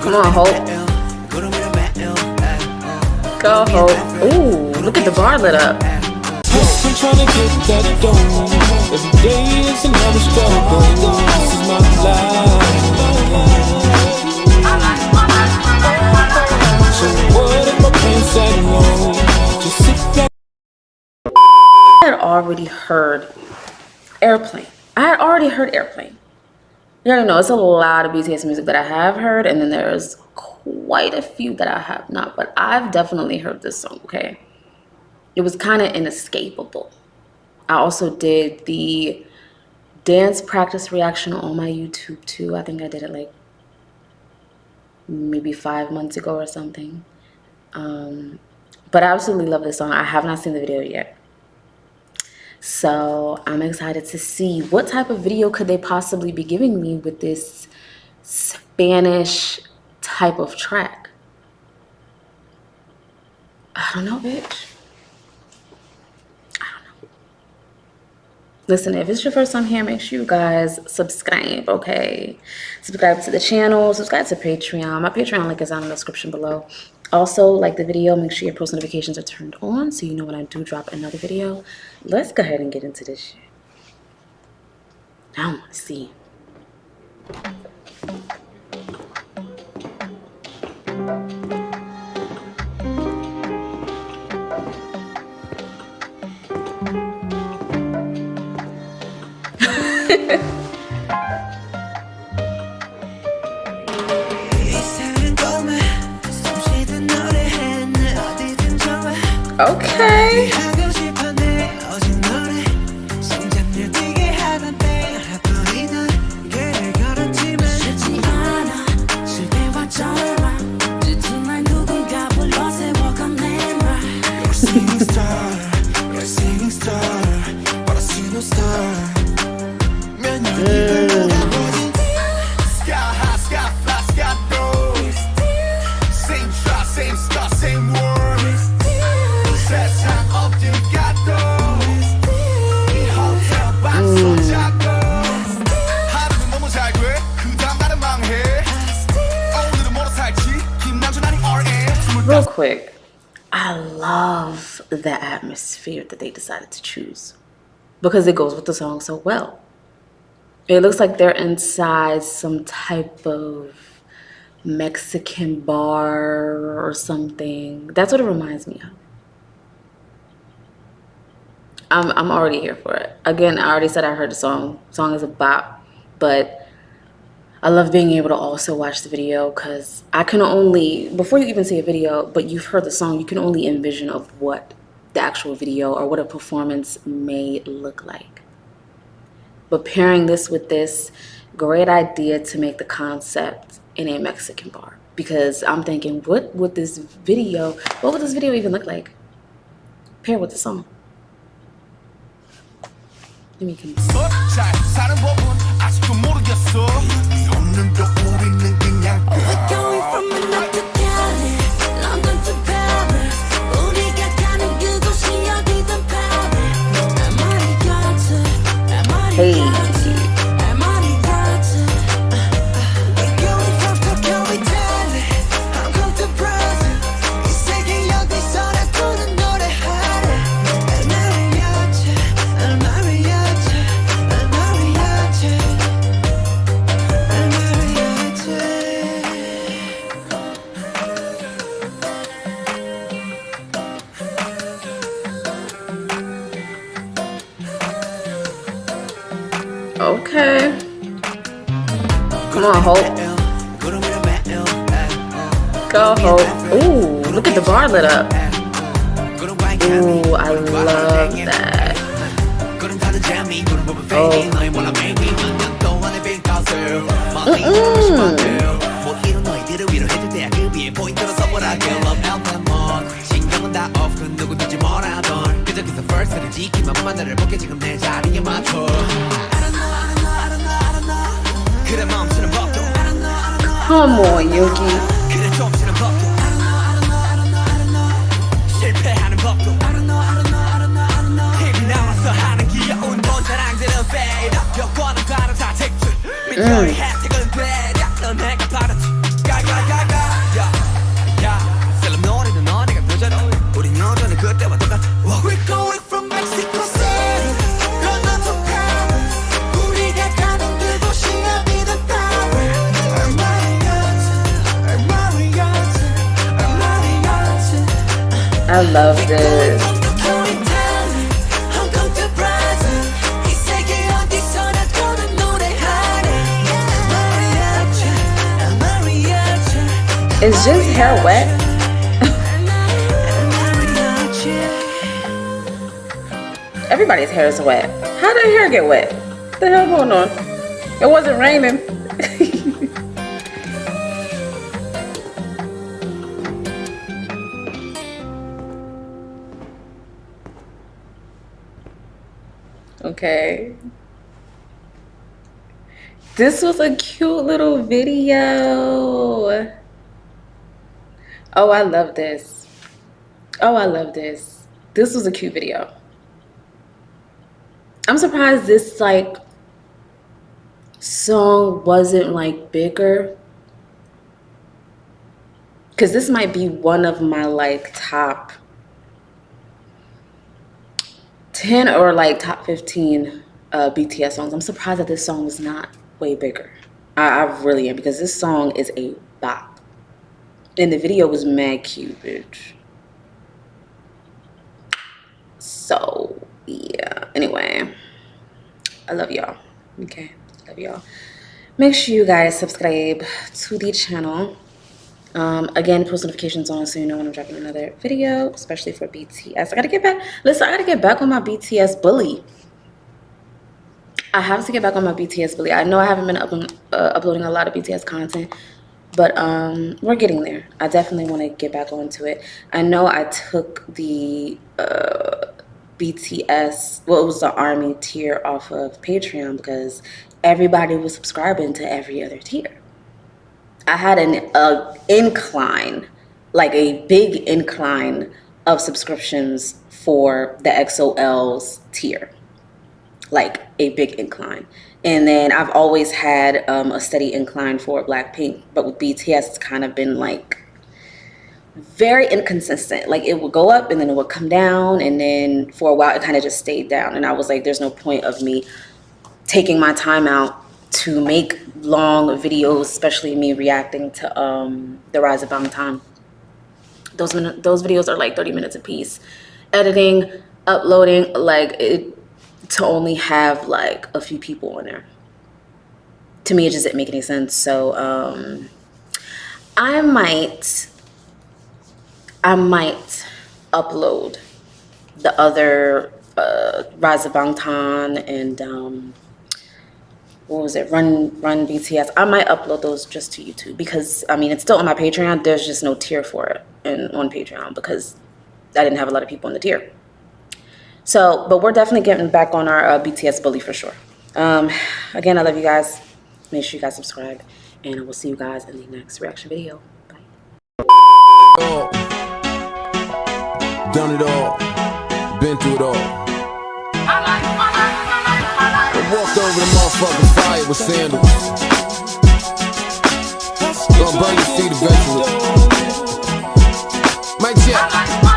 Come on, Hope. Go, Hope. Ooh, look at the bar lit up. I'm trying to get that dough. Every day is another struggle. This is my life. So what if I can't say no? Just sit back. I had already heard Airplane. You already know it's a lot of BTS music that I have heard, and then there's quite a few that I have not, but I've definitely heard this song, okay? It was kind of inescapable. I also did the dance practice reaction on my YouTube too. I think I did it like maybe 5 months ago or something. But I absolutely love this song. I have not seen the video yet. So I'm excited to see what type of video could they possibly be giving me with this Spanish type of track. I don't know, bitch. I don't know. Listen, if it's your first time here, make sure you guys subscribe, okay? Subscribe to the channel, subscribe to Patreon. My Patreon link is down in the description below. Also, like the video, make sure your post notifications are turned on so you know when I do drop another video. Let's go ahead and get into this shit. I want to see. Okay. Real quick, I love the atmosphere that they decided to choose because it goes with the song so well. It looks like they're inside some type of Mexican bar or something. That's what it reminds me of. I'm already here for it. Again, I already said I heard the song. The song is a bop, but I love being able to also watch the video because I can only, before you even see a video, but you've heard the song, you can only envision of what the actual video or what a performance may look like. But pairing this with this, great idea to make the concept in a Mexican bar. Because I'm thinking, what would this video even look like? Pair with the song. Let me continue. Hey. Okay. Come on, Hope. Go, Hope. Ooh, look at the bar lit up. Ooh, I love that. Come on, Yuki. I love this. Is just hair wet? Everybody's hair is wet. How did hair get wet? What the hell going on? It wasn't raining. Okay. This was a cute little video. Oh, I love this. Oh, I love this. This was a cute video. I'm surprised this like song wasn't like bigger, because this might be one of my like top 10 or like top 15 BTS songs. I'm surprised that this song was not way bigger. I really am, because this song is a bop. And the video was mad cute, bitch. So, yeah. Anyway, I love y'all. Okay, love y'all. Make sure you guys subscribe to the channel. Again, post notifications on so you know when I'm dropping another video, especially for BTS. I gotta get back. Listen, I gotta get back on my BTS bully. I have to get back on my BTS bully. I know I haven't been uploading a lot of BTS content, but we're getting there. I definitely want to get back onto it. I know I took the BTS, well, it was the ARMY tier off of Patreon because everybody was subscribing to every other tier. I had an incline, like a big incline of subscriptions for the XOL's tier, like a big incline. And then I've always had a steady incline for Blackpink, but with BTS, it's kind of been like very inconsistent. Like it would go up and then it would come down, and then for a while it kind of just stayed down. And I was like, there's no point of me taking my time out to make long videos, especially me reacting to the Rise of Bangtan. Those videos are like 30 minutes a piece. Editing, uploading, like it, to only have like a few people on there. To me, it just didn't make any sense. So I might upload the other Rise of Bangtan and what was it, Run BTS. I might upload those just to YouTube because I mean it's still on my Patreon. There's just no tier for it on Patreon because I didn't have a lot of people in the tier. So, but we're definitely getting back on our BTS bully for sure. Again, I love you guys. Make sure you guys subscribe, and I will see you guys in the next reaction video. Bye. Done it all, been through it all. I walked over the motherfucking fire with sandals. Gonna burn your seat eventually. Mic check.